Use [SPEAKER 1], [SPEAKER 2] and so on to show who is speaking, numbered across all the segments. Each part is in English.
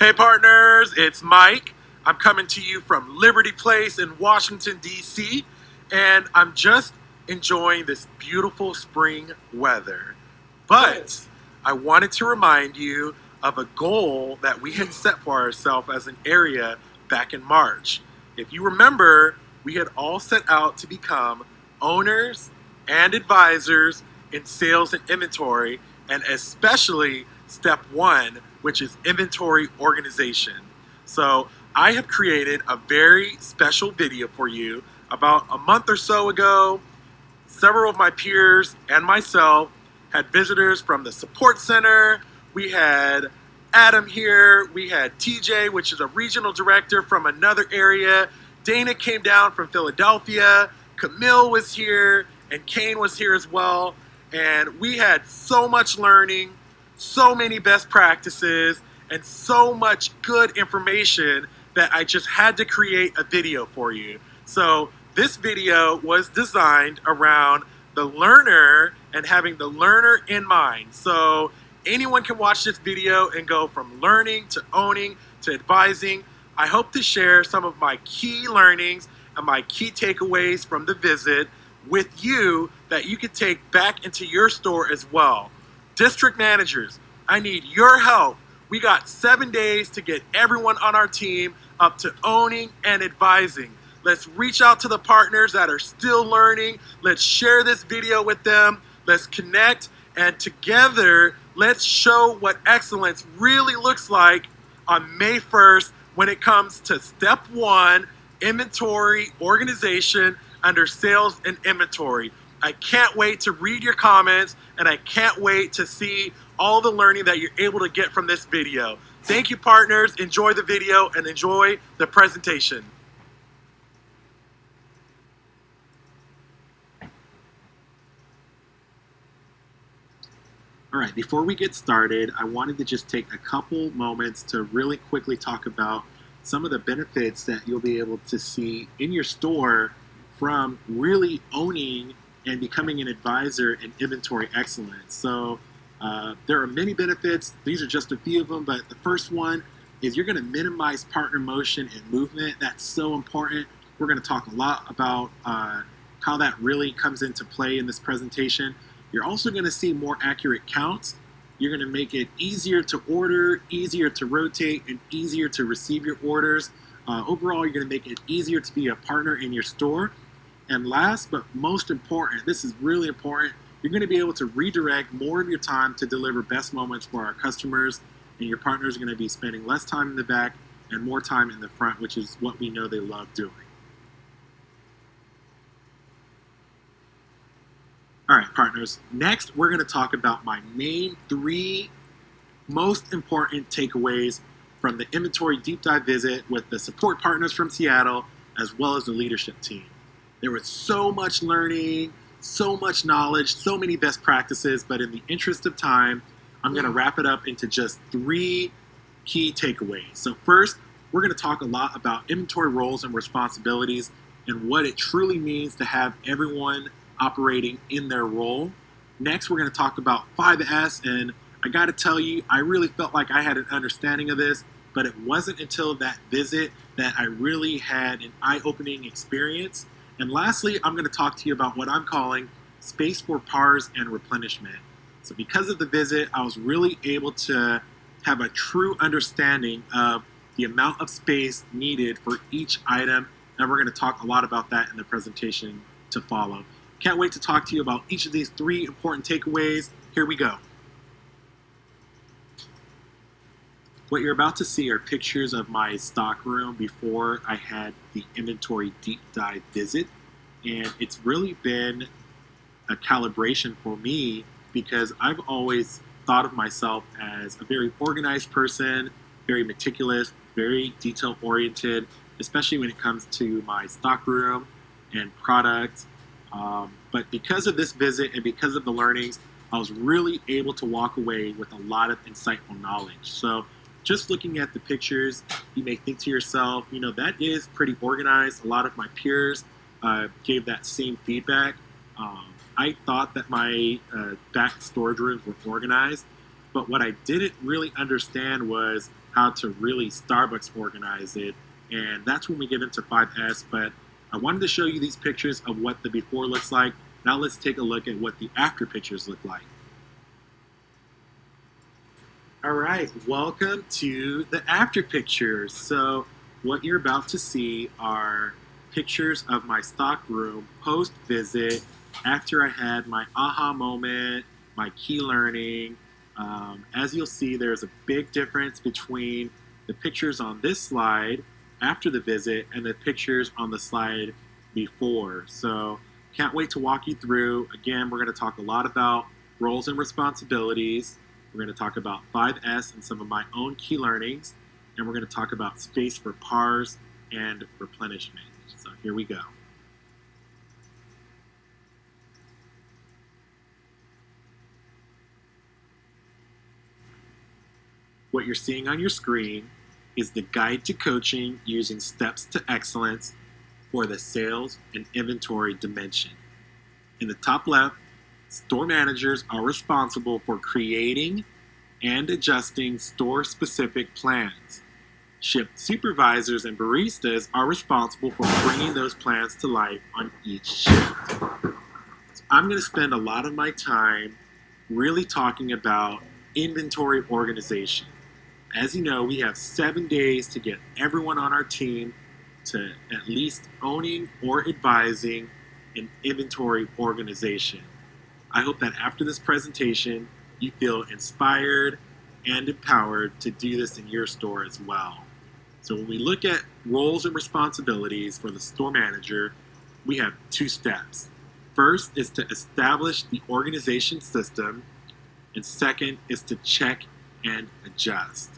[SPEAKER 1] Hey partners, it's Mike. I'm coming to you from Liberty Place in Washington, D.C., and I'm just enjoying this beautiful spring weather. But I wanted to remind you of a goal that we had set for ourselves as an area back in March. If you remember, we had all set out to become owners and advisors in sales and inventory, and especially step one, which is inventory organization. So I have created a very special video for you. About a month or so ago, several of my peers and myself had visitors from the support center. We had Adam here. We had TJ, which is a regional director from another area. Dana came down from Philadelphia. Camille was here, and Kane was here as well. And we had so much learning, so many best practices, and so much good information that I just had to create a video for you. So this video was designed around the learner and having the learner in mind. So anyone can watch this video and go from learning to owning to advising. I hope to share some of my key learnings and my key takeaways from the visit with you that you can take back into your store as well. District managers, I need your help. We got 7 days to get everyone on our team up to owning and advising. Let's reach out to the partners that are still learning. Let's share this video with them. Let's connect, and together, let's show what excellence really looks like on May 1st when it comes to step one, inventory organization under sales and inventory. I can't wait to read your comments, and I can't wait to see all the learning that you're able to get from this video. Thank you, partners. Enjoy the video and enjoy the presentation. All right, before we get started, I wanted to just take a couple moments to really quickly talk about some of the benefits that you'll be able to see in your store from really owning and becoming an advisor in inventory excellence. So there are many benefits. These are just a few of them, but the first one is you're going to minimize partner motion and movement. That's so important. We're going to talk a lot about how that really comes into play in this presentation. You're also going to see more accurate counts. You're going to make it easier to order, easier to rotate, and easier to receive your orders. Overall, you're going to make it easier to be a partner in your store. And last but most important, this is really important, you're going to be able to redirect more of your time to deliver best moments for our customers, and your partners are going to be spending less time in the back and more time in the front, which is what we know they love doing. All right, partners, next we're going to talk about my main three most important takeaways from the inventory deep dive visit with the support partners from Seattle, as well as the leadership team. There was so much learning, so much knowledge, so many best practices, but in the interest of time, I'm going to wrap it up into just three key takeaways. So first, we're going to talk a lot about inventory roles and responsibilities and what it truly means to have everyone operating in their role. Next, we're going to talk about 5S, and I got to tell you, I really felt like I had an understanding of this, but it wasn't until that visit that I really had an eye-opening experience. And lastly, I'm going to talk to you about what I'm calling space for pars and replenishment. So because of the visit, I was really able to have a true understanding of the amount of space needed for each item, and we're going to talk a lot about that in the presentation to follow. Can't wait to talk to you about each of these three important takeaways. Here we go. What you're about to see are pictures of my stock room before I had the inventory deep dive visit. And it's really been a calibration for me because I've always thought of myself as a very organized person, very meticulous, very detail oriented, especially when it comes to my stock room and products. But because of this visit and because of the learnings, I was really able to walk away with a lot of insightful knowledge. So just looking at the pictures, you may think to yourself, you know, that is pretty organized. A lot of my peers gave that same feedback. I thought that my back storage rooms were organized, but what I didn't really understand was how to really Starbucks organize it. And that's when we get into 5S. But I wanted to show you these pictures of what the before looks like. Now let's take a look at what the after pictures look like. All right, welcome to the after pictures. So what you're about to see are pictures of my stock room post visit, after I had my aha moment, my key learning. As you'll see, there's a big difference between the pictures on this slide after the visit and the pictures on the slide before. So can't wait to walk you through. Again, we're going to talk a lot about roles and responsibilities. We're going to talk about 5S and some of my own key learnings. And we're going to talk about space for PARs and replenishment. So here we go. What you're seeing on your screen is the guide to coaching using steps to excellence for the sales and inventory dimension. In the top left, store managers are responsible for creating and adjusting store-specific plans. Shift supervisors and baristas are responsible for bringing those plans to life on each shift. So I'm going to spend a lot of my time really talking about inventory organization. As you know, we have 7 days to get everyone on our team to at least owning or advising an inventory organization. I hope that after this presentation, you feel inspired and empowered to do this in your store as well. So when we look at roles and responsibilities for the store manager, we have 2 steps. First is to establish the organization system, and second is to check and adjust.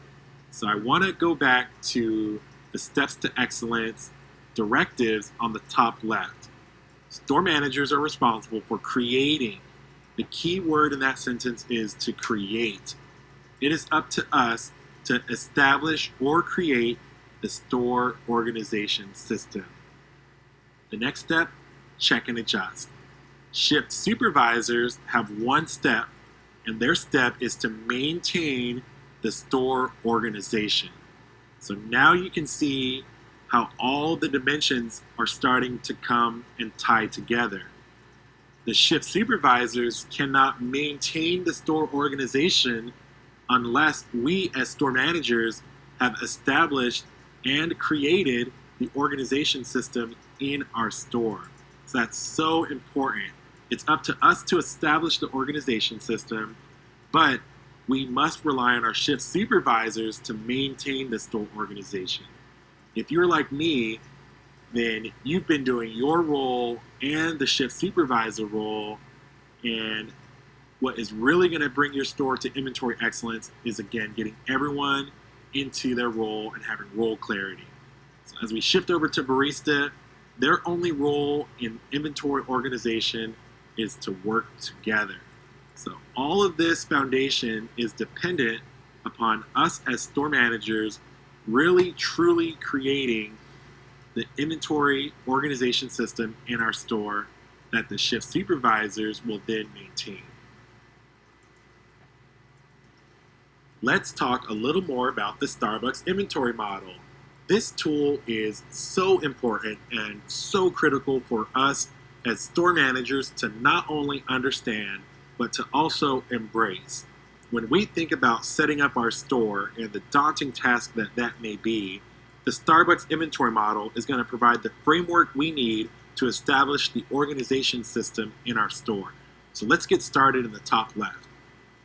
[SPEAKER 1] So I want to go back to the steps to excellence directives on the top left. Store managers are responsible for creating. The key word in that sentence is to create. It is up to us to establish or create the store organization system. The next step, check and adjust. Shift supervisors have 1 step, and their step is to maintain the store organization. So now you can see how all the dimensions are starting to come and tie together. The shift supervisors cannot maintain the store organization unless we as store managers have established and created the organization system in our store. So that's so important. It's up to us to establish the organization system, but we must rely on our shift supervisors to maintain the store organization. If you're like me, then you've been doing your role and the shift supervisor role, and what is really going to bring your store to inventory excellence is, again, getting everyone into their role and having role clarity. So as we shift over to barista, their only role in inventory organization is to work together. So all of this foundation is dependent upon us as store managers really truly creating the inventory organization system in our store that the shift supervisors will then maintain. Let's talk a little more about the Starbucks inventory model. This tool is so important and so critical for us as store managers to not only understand, but to also embrace. When we think about setting up our store and the daunting task that that may be, the Starbucks inventory model is going to provide the framework we need to establish the organization system in our store. So let's get started in the top left.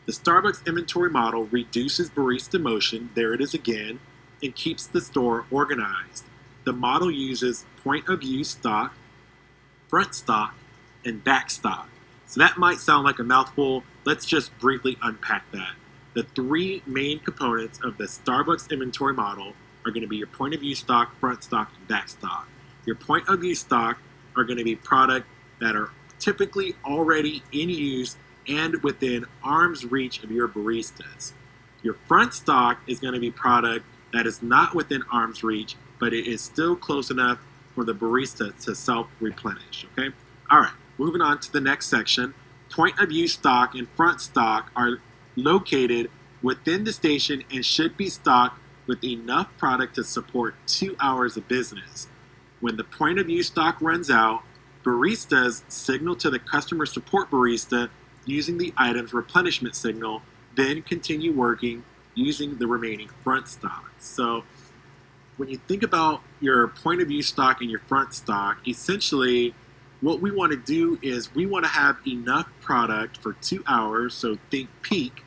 [SPEAKER 1] The Starbucks inventory model reduces barista motion, there it is again, and keeps the store organized. The model uses point of view stock, front stock, and back stock. So that might sound like a mouthful. Let's just briefly unpack that. The 3 main components of the Starbucks inventory model are going to be your point of view stock, front stock, and back stock. Your point of view stock are going to be product that are typically already in use and within arm's reach of your baristas. Your front stock is going to be product that is not within arm's reach, but it is still close enough for the barista to self-replenish, okay? All right, moving on to the next section. Point of view stock and front stock are located within the station and should be stocked
[SPEAKER 2] with enough product to support 2 hours of business. When the point of use stock runs out, baristas signal to the customer support barista using the item's replenishment signal, then continue working using the remaining front stock. So when you think about your point of use stock and your front stock, essentially what we want to do is we want to have enough product for 2 hours, so think peak,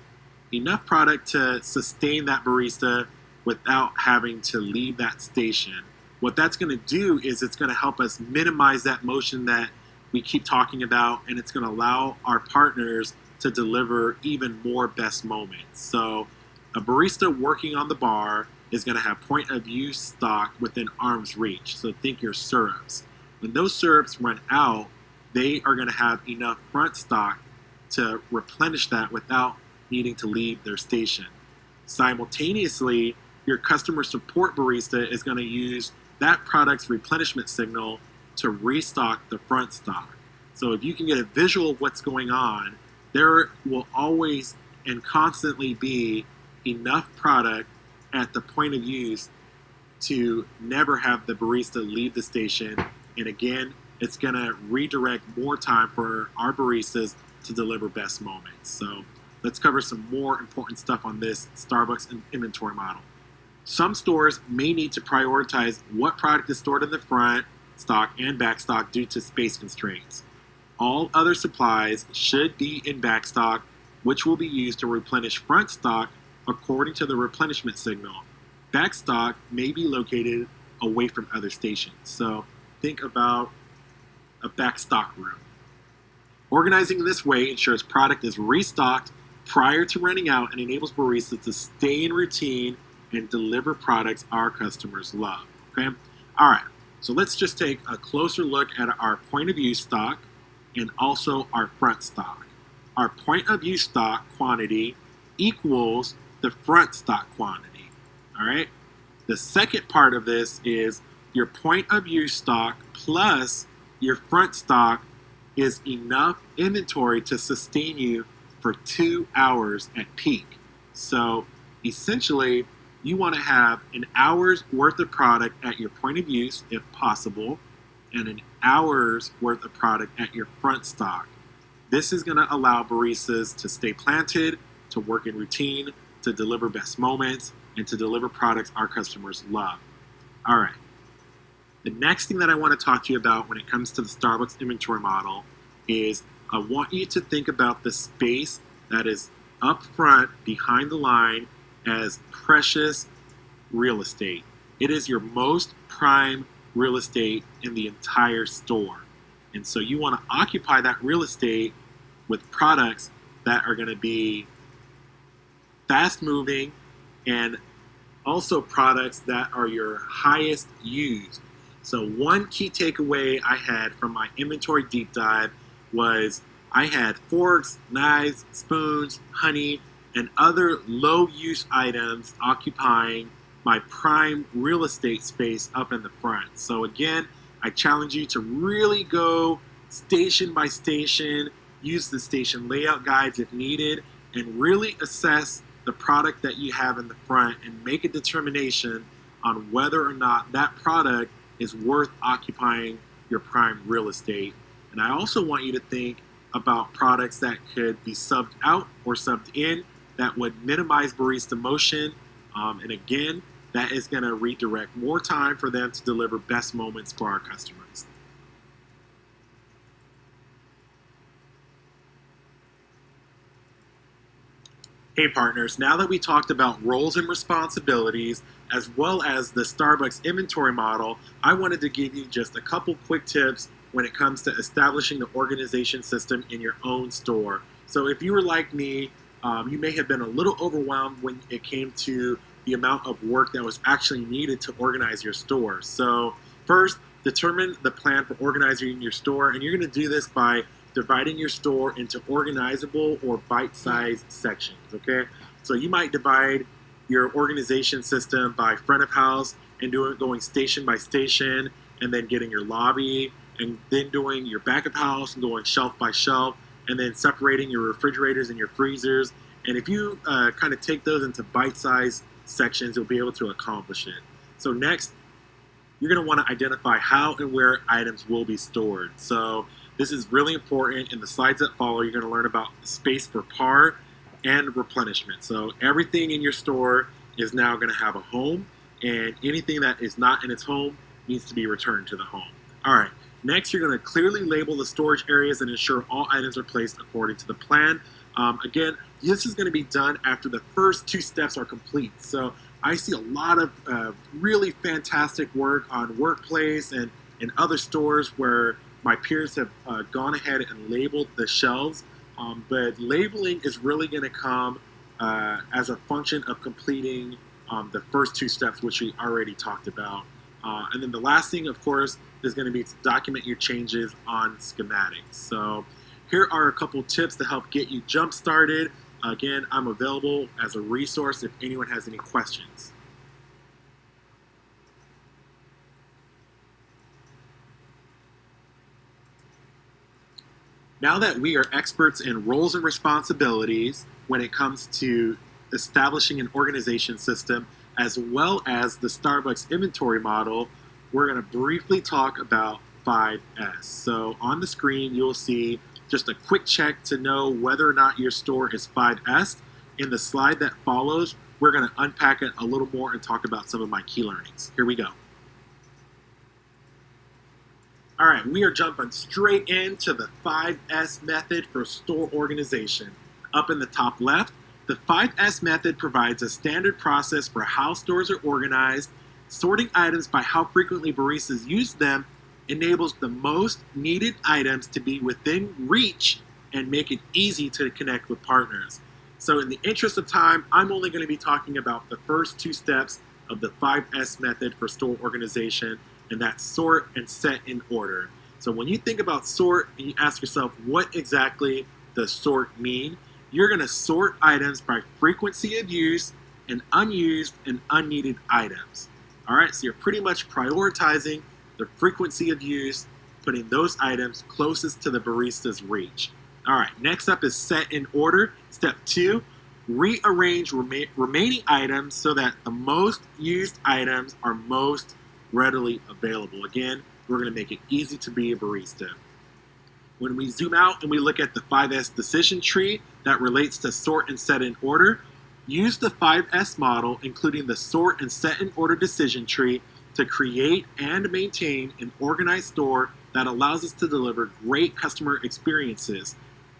[SPEAKER 2] enough product to sustain that barista without having to leave that station. What that's going to do is it's going to help us minimize that motion that we keep talking about, and it's going to allow our partners to deliver even more best moments. So a barista working on the bar is going to have point of use stock within arm's reach. So think your syrups. When those syrups run out, they are going to have enough front stock to replenish that without needing to leave their station. Simultaneously, your customer support barista is going to use that product's replenishment signal to restock the front stock. So if you can get a visual of what's going on, there will always and constantly be enough product at the point of use to never have the barista leave the station. And again, it's going to redirect more time for our baristas to deliver best moments. So let's cover some more important stuff on this Starbucks inventory model. Some stores may need to prioritize what product is stored in the front stock and back stock due to space constraints. All other supplies should be in back stock, which will be used to replenish front stock according to the replenishment signal. Back stock may be located away from other stations. So think about a back stock room. Organizing this way ensures product is restocked prior to running out and enables baristas to stay in routine and deliver products our customers love. Okay? All right, so let's just take a closer look at our point of use stock and also our front stock. Our point of use stock quantity equals the front stock quantity. All right? The second part of this is your point of use stock plus your front stock is enough inventory to sustain you for 2 hours at peak. So essentially, you want to have an hour's worth of product at your point of use, if possible, and an hour's worth of product at your front stock. This is going to allow baristas to stay planted, to work in routine, to deliver best moments, and to deliver products our customers love. All right. The next thing that I want to talk to you about when it comes to the Starbucks inventory model is I want you to think about the space that is up front behind the line as precious real estate. It is your most prime real estate in the entire store. And so you want to occupy that real estate with products that are going to be fast moving and also products that are your highest used. So one key takeaway I had from my inventory deep dive was I had forks, knives, spoons, honey, and other low use items occupying my prime real estate space up in the front. So again, I challenge you to really go station by station, use the station layout guides if needed, and really assess the product that you have in the front and make a determination on whether or not that product is worth occupying your prime real estate. And I also want you to think about products that could be subbed out or subbed in that would minimize barista motion. And again, that is going to redirect more time for them to deliver best moments for our customers. Hey partners, now that we talked about roles and responsibilities as well as the Starbucks inventory model, I wanted to give you just a couple quick tips when it comes to establishing the organization system in your own store. So if you were like me, you may have been a little overwhelmed when it came to the amount of work that was actually needed to organize your store. So first, determine the plan for organizing your store, and you're going to do this by dividing your store into organizable or bite-sized sections, okay? So you might divide your organization system by front of house and going station by station, and then getting your lobby, and then doing your back of house and going shelf by shelf, and then separating your refrigerators and your freezers. And if you kind of take those into bite-sized sections, you'll be able to accomplish it. So next, you're going to want to identify how and where items will be stored. So this is really important. In the slides that follow, you're going to learn about space for par and replenishment. So everything in your store is now going to have a home, and anything that is not in its home needs to be returned to the home. All right, next you're going to clearly label the storage areas and ensure all items are placed according to the plan. Again, this is going to be done after the first 2 steps are complete. So I see a lot of really fantastic work on Workplace and other stores where my peers have gone ahead and labeled the shelves. But labeling is really going to come as a function of completing the first 2 steps, which we already talked about. And then the last thing, of course, is going to be to document your changes on schematics. So here are a couple tips to help get you jump started. Again, I'm available as a resource if anyone has any questions. Now that we are experts in roles and responsibilities when it comes to establishing an organization system, as well as the Starbucks inventory model, we're going to briefly talk about 5S. So on the screen, you'll see just a quick check to know whether or not your store is 5S. In the slide that follows, we're going to unpack it a little more and talk about some of my key learnings. Here we go. All right, we are jumping straight into the 5S method for store organization. Up in the top left, the 5S method provides a standard process for how stores are organized. Sorting items by how frequently baristas use them enables the most needed items to be within reach and make it easy to connect with partners. So in the interest of time, I'm only going to be talking about the first 2 steps of the 5S method for store organization, and that's sort and set in order. So when you think about sort and you ask yourself, what exactly does sort mean? You're going to sort items by frequency of use and unused and unneeded items. All right, so you're pretty much prioritizing the frequency of use, putting those items closest to the barista's reach. All right, next up is set in order. Step 2, rearrange remaining items so that the most used items are most readily available. Again, we're going to make it easy to be a barista. When we zoom out and we look at the 5S decision tree that relates to sort and set in order, use the 5S model, including the sort and set in order decision tree, to create and maintain an organized store that allows us to deliver great customer experiences.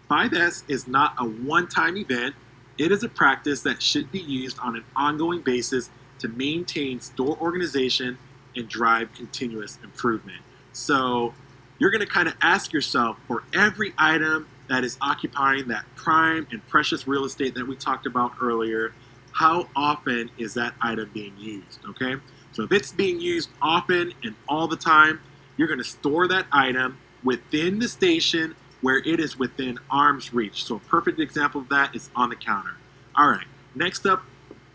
[SPEAKER 2] 5S is not a one-time event. It is a practice that should be used on an ongoing basis to maintain store organization and drive continuous improvement. So you're going to kind of ask yourself, for every item that is occupying that prime and precious real estate that we talked about earlier, how often is that item being used, okay? So if it's being used often and all the time, you're going to store that item within the station where it is within arm's reach. So a perfect example of that is on the counter. All right, next up,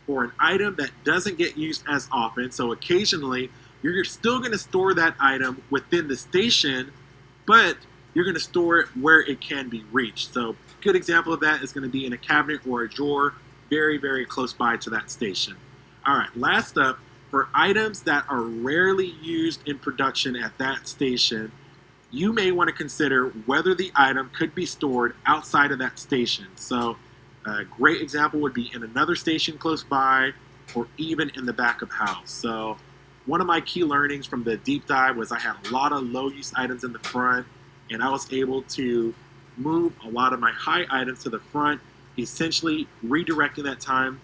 [SPEAKER 2] for an item that doesn't get used as often, so occasionally, you're still going to store that item within the station, but you're going to store it where it can be reached. So a good example of that is going to be in a cabinet or a drawer very, very close by to that station. All right, last up, for items that are rarely used in production at that station, you may want to consider whether the item could be stored outside of that station. So a great example would be in another station close by or even in the back of house. So one of my key learnings from the deep dive was I had a lot of low-use items in the front, and I was able to move a lot of my high items to the front, essentially redirecting that time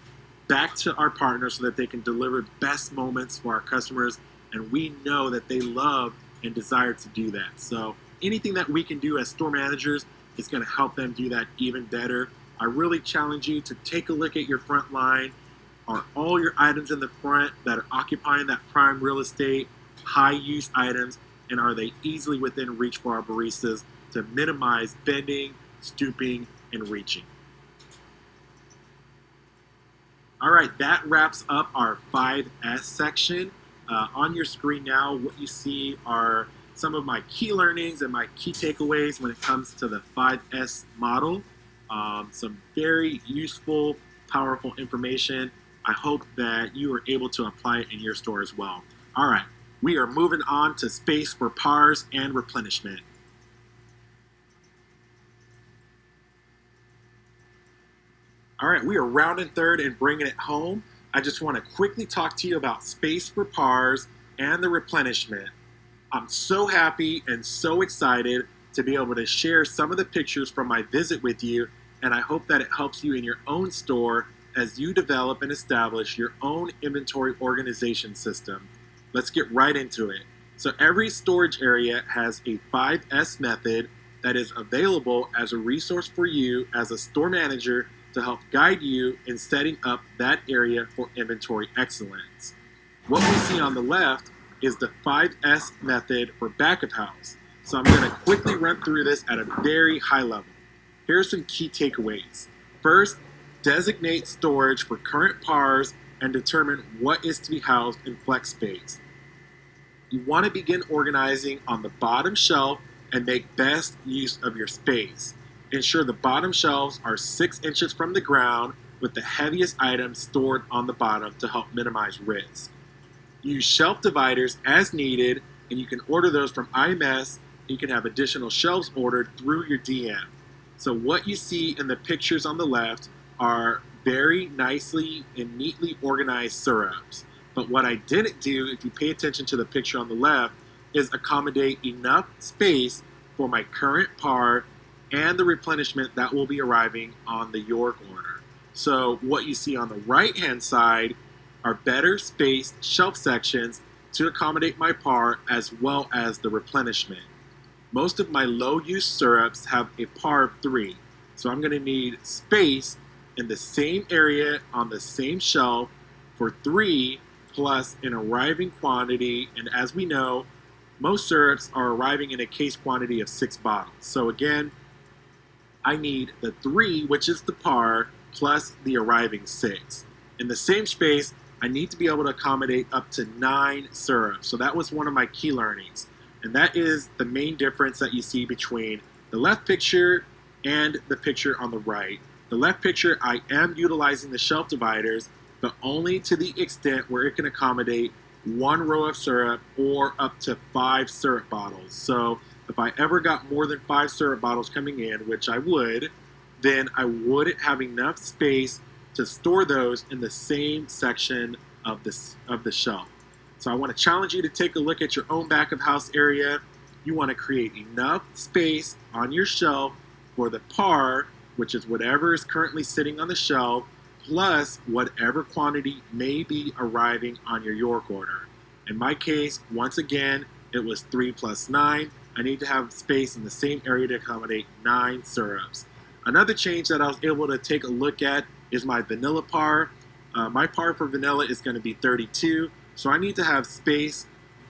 [SPEAKER 2] back to our partners so that they can deliver best moments for our customers, and we know that they love and desire to do that. So anything that we can do as store managers is going to help them do that even better. I really challenge you to take a look at your front line. Are all your items in the front that are occupying that prime real estate high-use items, and are they easily within reach for our baristas to minimize bending, stooping, and reaching? All right, that wraps up our 5S section. On your screen now, what you see are some of my key learnings and my key takeaways when it comes to the 5S model. Some very useful, powerful information. I hope that you are able to apply it in your store as well. All right, we are moving on to space for PARs and replenishment. All right, we are rounding third and bringing it home. I just want to quickly talk to you about space for PARs and the replenishment. I'm so happy and so excited to be able to share some of the pictures from my visit with you, and I hope that it helps you in your own store as you develop and establish your own inventory organization system. Let's get right into it. So every storage area has a 5S method that is available as a resource for you as a store manager to help guide you in setting up that area for inventory excellence. What we see on the left is the 5S method for back of house. So I'm going to quickly run through this at a very high level. Here are some key takeaways. First, designate storage for current PARs and determine what is to be housed in flex space. You want to begin organizing on the bottom shelf and make best use of your space. Ensure the bottom shelves are 6 inches from the ground with the heaviest items stored on the bottom to help minimize risk. Use shelf dividers as needed, and you can order those from IMS. You can have additional shelves ordered through your DM. So what you see in the pictures on the left are very nicely and neatly organized syrups. But what I didn't do, if you pay attention to the picture on the left, is accommodate enough space for my current PAR and the replenishment that will be arriving on the York order. So what you see on the right-hand side are better spaced shelf sections to accommodate my PAR as well as the replenishment. Most of my low-use syrups have a PAR of 3, so I'm going to need space in the same area on the same shelf for 3 plus an arriving quantity, and as we know, most syrups are arriving in a case quantity of 6 bottles. So again, I need the 3, which is the PAR, plus the arriving 6. In the same space, I need to be able to accommodate up to 9 syrups. So that was one of my key learnings. And that is the main difference that you see between the left picture and the picture on the right. The left picture, I am utilizing the shelf dividers, but only to the extent where it can accommodate 1 row of syrup or up to 5 syrup bottles. So if I ever got more than 5 syrup bottles coming in, which I would, then I wouldn't have enough space to store those in the same section of the shelf. So I want to challenge you to take a look at your own back of house area. You want to create enough space on your shelf for the PAR, which is whatever is currently sitting on the shelf, plus whatever quantity may be arriving on your York order. In my case, once again, it was 3 plus 9. I need to have space in the same area to accommodate 9 syrups. Another change that I was able to take a look at is my vanilla PAR. My PAR for vanilla is going to be 32, so I need to have space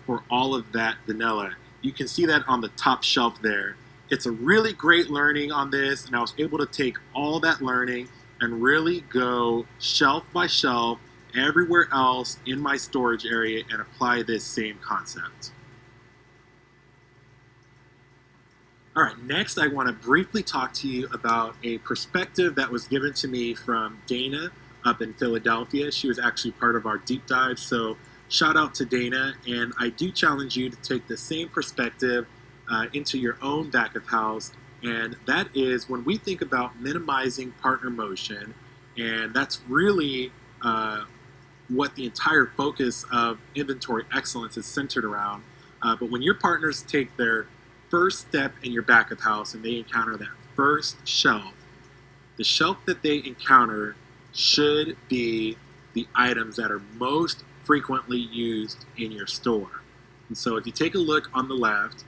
[SPEAKER 2] for all of that vanilla. You can see that on the top shelf there. It's a really great learning on this, and I was able to take all that learning and really go shelf by shelf everywhere else in my storage area and apply this same concept. All right, next I want to briefly talk to you about a perspective that was given to me from Dana up in Philadelphia. She was actually part of our deep dive, so shout out to Dana. And I do challenge you to take the same perspective into your own back of house, and that is when we think about minimizing partner motion, and that's really what the entire focus of inventory excellence is centered around. But when your partners take their first step in your back of house and they encounter that first shelf, the shelf that they encounter should be the items that are most frequently used in your store. And so if you take a look on the left,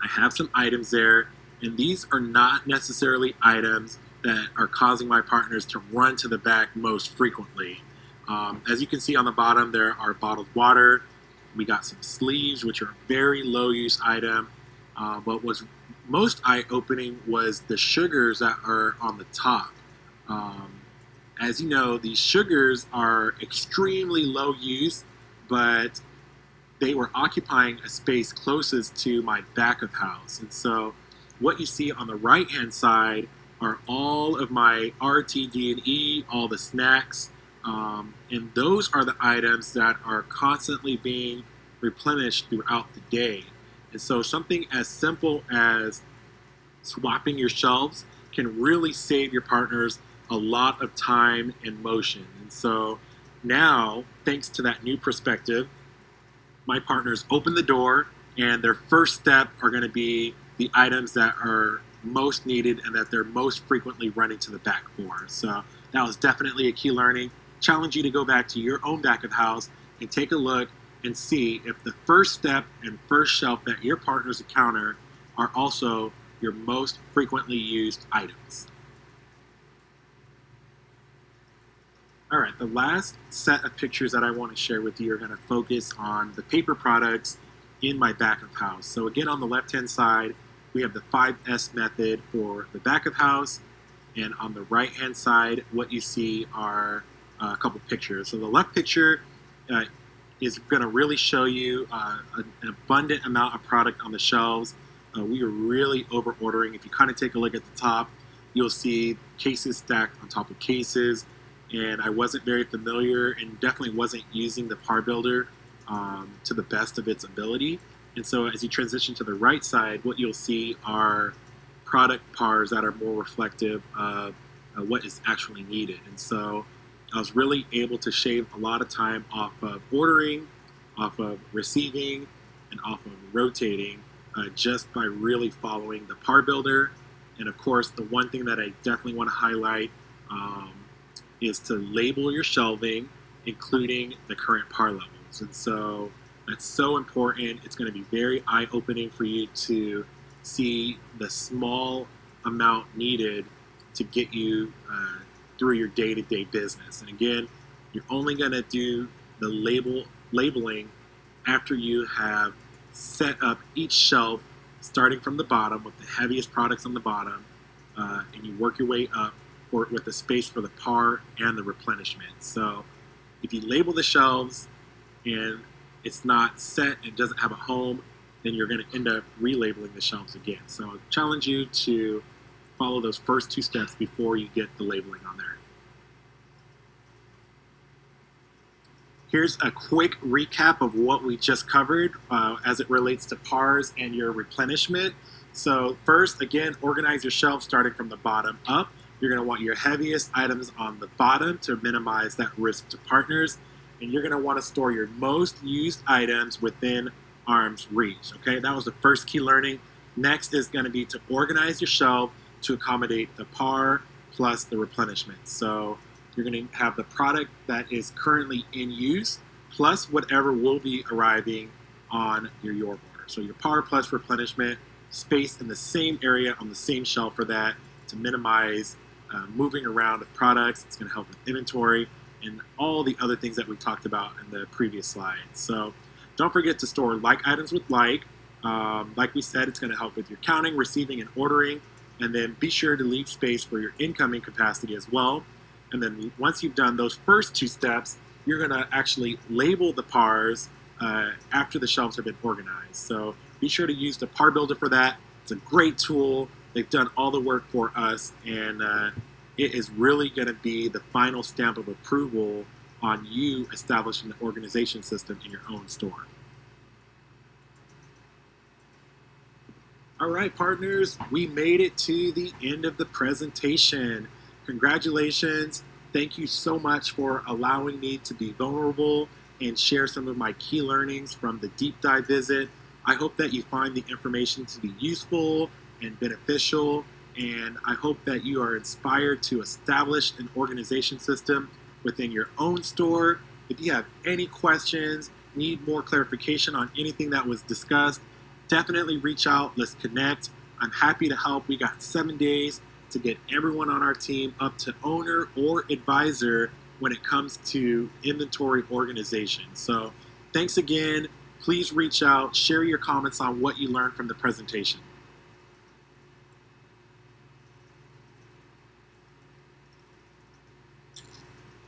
[SPEAKER 2] I have some items there, and these are not necessarily items that are causing my partners to run to the back most frequently. As you can see on the bottom, there are bottled water. We got some sleeves, which are a very low use item. What was most eye-opening was the sugars that are on the top. As you know, these sugars are extremely low use, but they were occupying a space closest to my back of house. And so what you see on the right-hand side are all of my RTD&E, all the snacks. And those are the items that are constantly being replenished throughout the day. And so something as simple as swapping your shelves can really save your partners a lot of time and motion. And so now, thanks to that new perspective, my partners open the door, and their first step are going to be the items that are most needed and that they're most frequently running to the back for. So that was definitely a key learning. Challenge you to go back to your own back of house and take a look and see if the first step and first shelf that your partners encounter are also your most frequently used items. All right, the last set of pictures that I want to share with you are going to focus on the paper products in my back of house. So again, on the left-hand side, we have the 5S method for the back of house. And on the right-hand side, what you see are a couple pictures. So the left picture is going to really show you an abundant amount of product on the shelves. We are really over-ordering. If you kind of take a look at the top, you'll see cases stacked on top of cases. And I wasn't very familiar and definitely wasn't using the par builder to the best of its ability. And so as you transition to the right side, what you'll see are product pars that are more reflective of what is actually needed. And so I was really able to shave a lot of time off of ordering, off of receiving, and off of rotating just by really following the par builder. And of course, the one thing that I definitely want to highlight is to label your shelving, including the current par levels. And so that's so important. It's going to be very eye-opening for you to see the small amount needed to get you through your day-to-day business. And again, you're only going to do the labeling after you have set up each shelf, starting from the bottom with the heaviest products on the bottom, and you work your way up with the space for the par and the replenishment. So if you label the shelves and it's not set and doesn't have a home, then you're going to end up relabeling the shelves again. So I challenge you to follow those first two steps before you get the labeling on there. Here's a quick recap of what we just covered as it relates to pars and your replenishment. So first, again, organize your shelves starting from the bottom up. You're going to want your heaviest items on the bottom to minimize that risk to partners. And you're going to want to store your most used items within arm's reach. Okay, that was the first key learning. Next is going to be to organize your shelf to accommodate the par plus the replenishment. So you're going to have the product that is currently in use plus whatever will be arriving on your order. So your par plus replenishment, space in the same area on the same shelf for that to minimize moving around of products. It's going to help with inventory and all the other things that we talked about in the previous slide. So don't forget to store like items with like. Like we said, it's going to help with your counting, receiving, and ordering. And then be sure to leave space for your incoming capacity as well. And then once you've done those first two steps, you're going to actually label the pars after the shelves have been organized. So be sure to use the par builder for that. It's a great tool. They've done all the work for us, and it is really going to be the final stamp of approval on you establishing the organization system in your own store. All right, partners, we made it to the end of the presentation. Congratulations. Thank you so much for allowing me to be vulnerable and share some of my key learnings from the deep dive visit. I hope that you find the information to be useful and beneficial, and I hope that you are inspired to establish an organization system within your own store. If you have any questions, need more clarification on anything that was discussed, definitely reach out. Let's connect. I'm happy to help. We got 7 days to get everyone on our team up to owner or advisor when it comes to inventory organization. So thanks again. Please reach out, share your comments on what you learned from the presentation.